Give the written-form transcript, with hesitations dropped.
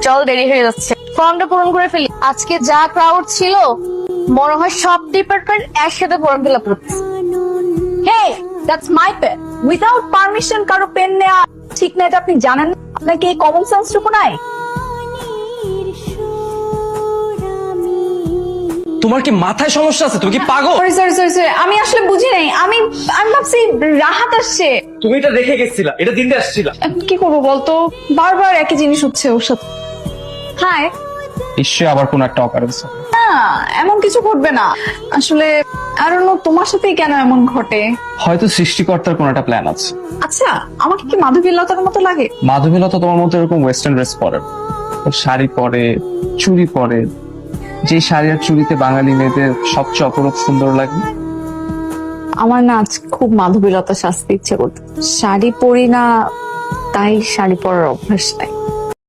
চল দেরি হয়ে যাচ্ছে, ফর্মটা পূরণ করে ফেলি। আজকে যা ক্রাউড ছিল মনে হয় সব ডিপার্টমেন্ট একসাথে ফর্ম ফিল আপ করতেছে। Hey, that's my pen. Without permission কারো পেন নেওয়া ঠিক না, এটা আপনি জানেন না? আপনার কি কমন সেন্স টুকু নাই? তোমার কি মাথায় সমস্যা আছে? তুমি কি পাগল? সরি, আমি আসলে বুঝি নাই। আমি ভাবছি রাহাত আসছে। তুমি এটা রেখে গেছিলা, এটা দিনতে আসছিলা। এখন কি করবো বলতো, বারবার একই জিনিস হচ্ছে ওর সাথে। হাই। নিশ্চয়ই আবার কোন একটা অকারেন্স। না, এমন কিছু ঘটবে না। আসলে I don't know তোমার সাথেই কেন এমন ঘটে। হয়তো সৃষ্টিকর্তার কোন একটা প্ল্যান আছে। আচ্ছা, আমাকে কি মাধবীলতার মতো লাগে? মাধবীলতা তোমার মতো এরকম ওয়েস্টার্ন ড্রেস পরে, শাড়ি পরে, চুড়ি পরে, যে শাড়ি আর চুড়িতে বাঙালি মেয়েদের সবচেয়ে অপরূপ সুন্দর লাগে। আমার না আজ খুব মাধবীলতা সাজতে ইচ্ছে করতো। শাড়ি পরি না, তাই শাড়ি পরার অভ্যাস নাই।